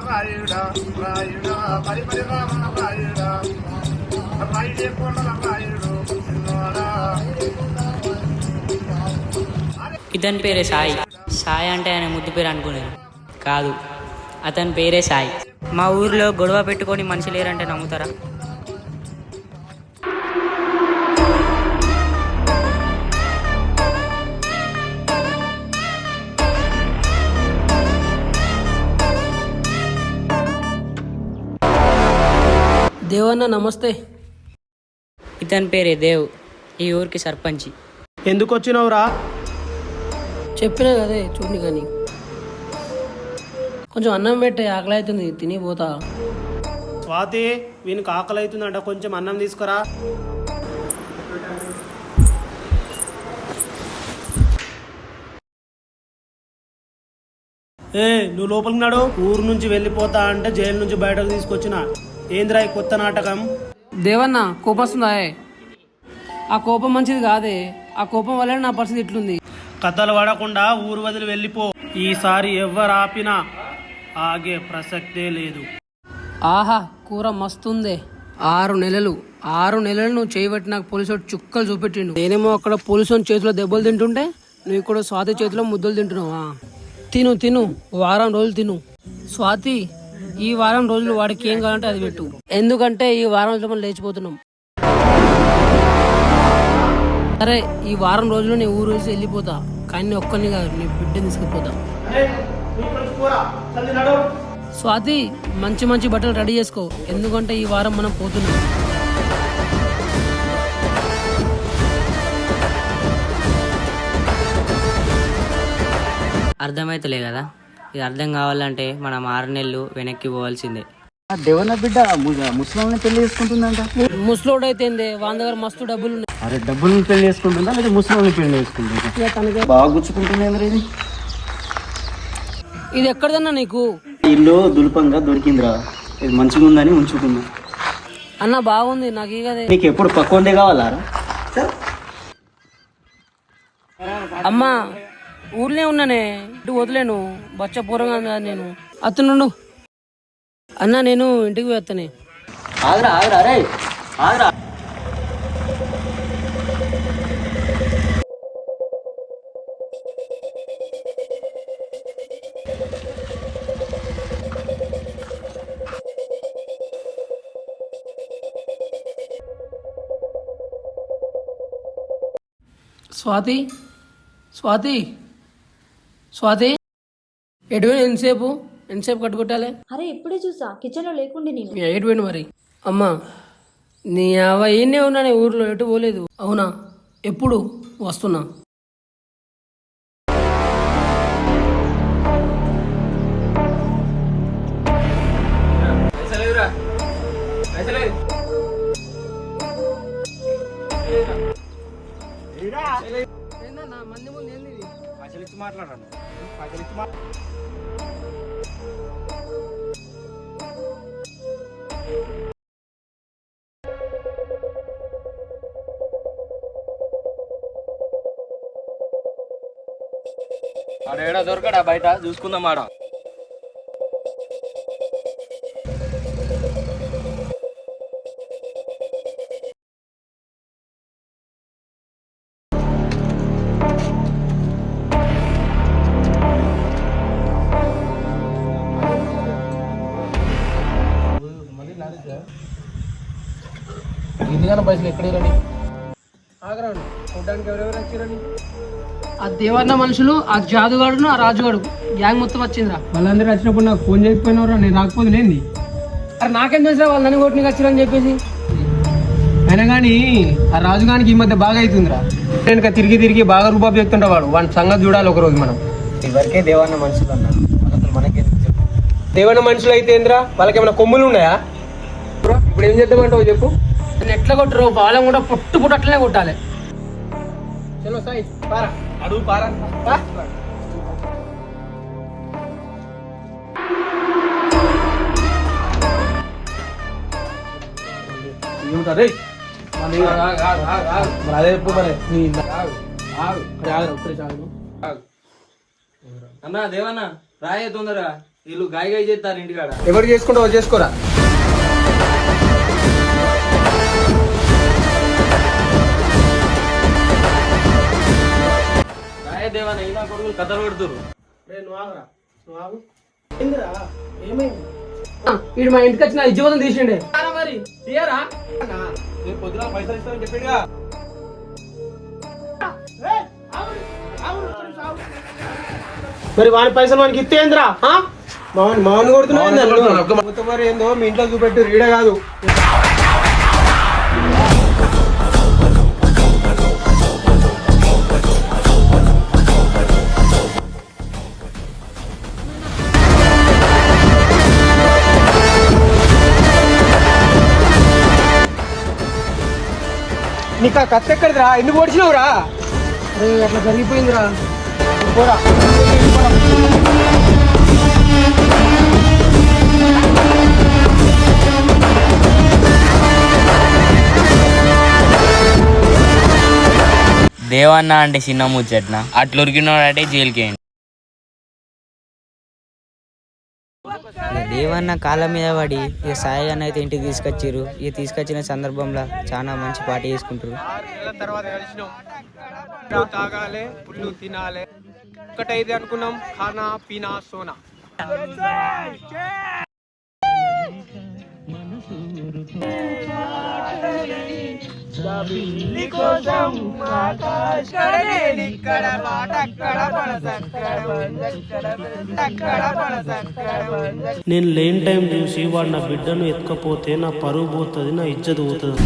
రాయుడా రాయుడా మరి మరి రామ రాయుడా రైడే కొండల రాయుడు ఇతని పేరే సాయి. సాయి అంటే ఆయన ముద్దు పేరు అనుకునేది కాదు, అతని పేరే సాయి. మా ఊర్లో గొడవ పెట్టుకొని మనిషి లేరంటే నమ్ముతారా? దేవన్న నమస్తే. ఇతని పేరే దేవ్, ఈ ఊరికి సర్పంచి. ఎందుకు వచ్చినావురా? చెప్పినా కదే చూడండి కానీ కొంచెం అన్నం పెట్టే, ఆకలి అవుతుంది, తినిపోతా. స్వాతి, వీనికి ఆకలి అవుతుందంట, కొంచెం అన్నం తీసుకురా. నువ్వు లోపలికి నాడు. ఊరు నుంచి వెళ్ళిపోతా అంటే జైలు నుంచి బయటకు తీసుకొచ్చిన. ఏంద్రా ఈ కొత్త నాటకం? దేవన్న కోపం వస్తుందా? ఆ కోపం మంచిది కాదే, ఆ కోపం వల్లనే నా పరిస్థితి ఇట్లుంది. కథలు పడకుండా ఊరు వదిలి వెళ్ళిపో. ఈసారి ఎవరు ఆపినా ఆగే ప్రసక్తే లేదు. ఆహా, కూర మస్తుందే. 6 నెలలు నువ్వు చేయబట్టి నాకు పోలీసు చుక్కలు చూపెట్టిండు. నేనేమో అక్కడ పోలీసు చేతిలో దెబ్బలు తింటుంటే నువ్వు ఇక్కడ స్వాతి చేతిలో ముద్దలు తింటున్నావా? తిను వారం రోజులు తిను. స్వాతి, ఈ వారం రోజులు వాడికి ఏం కావాలంటే అది పెట్టు, ఎందుకంటే ఈ వారం రోజులు మనం లేచిపోతున్నాం. సరే, ఈ వారం రోజులు నీ ఊరు వేసి వెళ్ళిపోతా, కానీ నీ ఒక్కరిని కాదు, నీ బిడ్డని తీసుకుపోతా. స్వాతి, మంచి మంచి బట్టలు రెడీ చేసుకో, ఎందుకంటే ఈ వారం మనం పోతున్నాం. అర్థమైతలే కదా, ఇది అర్థం కావాలంటే మనం 6 నెలలు వెనక్కి పోవాల్సిందే. దేవన్న బిడ్డ ముస్లింని పెళ్లి చేసుకుంటుందంట. ముసలోడు అయితే వాళ్ళ దగ్గర మస్తు డబ్బులు ఉన్నాయి. అరే, డబ్బుల్ని పెళ్లి చేసుకుంటుందా లేదా ముస్లింని పెళ్లి చేసుకుంటుందా? బాగా గుచ్చుకుంటుంది. ఇది ఇది ఎక్కడదన్నా నీకు? ఇల్లు దులుపంగా దొరికిందిరా, ఇది మంచిగా ఉందని ఉంచుకున్నా. అన్న బాగుంది, నాకు కదే. నీకు ఎప్పుడు పక్కొందే కావాలారా? అమ్మా, ఊర్లే ఉన్నానే, ఇటు వదిలేను, బచ్చ పూరంగా నేను. అతనుండు అన్న, నేను ఇంటికి పోతానే. ఆగరా అరే ఆగరా. స్వాతి ఎటువైనా ఎంతసేపు కట్టుకొట్టాలి? అరే, ఇప్పుడే చూసా, కిచెన్ లో లేకుండే నేను. ఎటువైనా మరి? అమ్మా, నీ ఏనే ఉన్నా ఊర్లో, ఎటు పోలేదు. అవునా? ఎప్పుడు వస్తున్నా? మాట్లాడాను. ఆడేడా దొరకడా? బయట చూసుకుందాం. ఆడ పైసలు ఎక్కడ ఆగరాడు చూడడానికి ఎవరెవరు వచ్చారని? ఆ దేవన్న మనుషులు, ఆ జాదుగాడును, ఆ రాజుగాడు గ్యాంగ్ మొత్తం వచ్చిందిరా. వాళ్ళందరూ వచ్చినప్పుడు నాకు ఫోన్ చేయకపోయినవరా? నేను రాకపోతే లేంది. అరే, నాకేం తెలుసా వాళ్ళు నన్ను కొట్టినకి వచ్చిరని చెప్పేసి. అయినా కానీ ఆ రాజుగానికి ఈ మధ్య బాగా అవుతుందిరా. వెనక తిరిగి బాగా రూపాయి చెప్తుంటా వాడు. వాడి సంగతి చూడాలి ఒకరోజు మనం. ఇవరికే దేవన్న మనుషులు అన్నారు, మనకే చెప్పు. దేవన్న మనుషులు అయితే ఏంద్రా? వాళ్ళకి ఏమైనా కొమ్ములు ఉన్నాయా? ఇప్పుడు ఏం చేద్దామంటావు చెప్పు. నన్ను ఎట్లా కొట్టరు? వాళ్ళని కూడా పుట్టు అట్లనే కొట్టాలి. చలో సాయి, పారా అడుగు, పారా. ఏముంటారే అదే చెప్పు మరి. అన్నా దేవన్న రాయే తొందరగా. వీళ్ళు గాయ గాయ చేస్తారు ఇంటికాడ. ఎవరు చేసుకుంటావో చేసుకోరా. గాయ దేవన అయినా కొడుకులు కథలు పెడుతురు. నువ్వు ఆగరా, నువ్వు ఆగు. ఏందిరా ఏమైంది? వీడు మా ఇంటికి వచ్చిన ఇజ్జోతం తీసిండే. మరి తీయరా రేపు పొద్దున పైసలు ఇస్తామని చెప్పిండుగా. మరి వాని పైసలు వానికి ఇస్తేంద్రా? మామూలు కొడుతున్నావు. మరి ఏందో మీ ఇంట్లో చూపెట్టు, రీడే కాదు. నీకు ఆ కత్తి ఎక్కడిదిరా? ఎందుకు పొడిచినావురా? అరే అట్లా జరిగిపోయిందిరా. పోరా. దేవన్న అంటే చిన్న ముచ్చట్న అట్లా ఉరికినోడంటే జైలుకి వేయండి. దేవన్న కాళ్ళ మీద పడి ఇక సాయి అన్న అయితే ఇంటికి తీసుకొచ్చారు. ఇక తీసుకొచ్చిన సందర్భంలో చాలా మంచి పార్టీ చేసుకుంటారు. తర్వాత కలిసినాం, తాగాలి, పుల్లు తినాలి, ఒక్కటైతే అనుకున్నాం, ఖానా పీనా సోనా. నేను లేని టైం చూసి వాడు నా బిడ్డను ఎత్తుకపోతే నా పరువు పోతుంది, నా ఇజ్జత్ పోతుంది.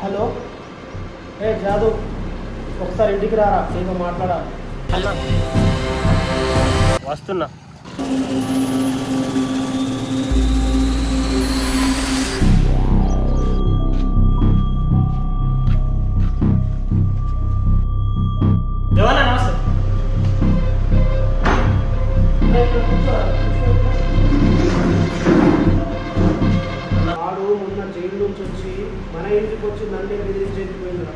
హలో, ఏ జాదు, ఒకసారి ఇంటికి రారా, నీతో మాట్లాడాలి. వస్తున్నా. వాడు మొన్న జైలు నుంచి వచ్చి మన ఇంటికి వచ్చి నన్నే బెదిరించేపోయిందిరా.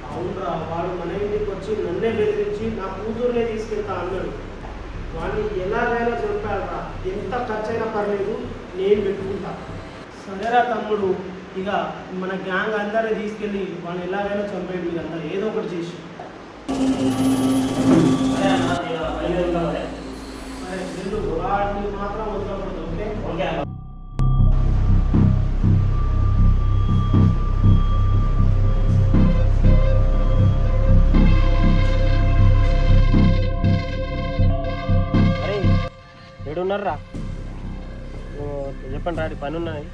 అవునరా, వాడు మన ఇంటికి వచ్చి నన్నే బెదిరించి నా కూతురునే తీసుకెళ్తా అన్నాడు. వాడిని ఎలాగైనా చంపాలరా, ఎంత ఖర్చైనా పర్లేదు, నేను పెట్టుకుంటా. సరేరా తమ్ముడు, ఇక మన గ్యాంగ్ అందరినీ తీసుకెళ్ళి వాడిని ఎలాగైనా చంపేయండి మీరు అందరూ, ఏదో ఒకటి చేసి. సరే వెళ్ళు, వాడిని మాత్రం వదలకూడదు. ఓకే. ఏడున్నారా? చెప్పండి రాడి, పని ఉన్నది.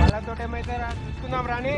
వాళ్ళతో ఏమైతే చూసుకుందాం రాని.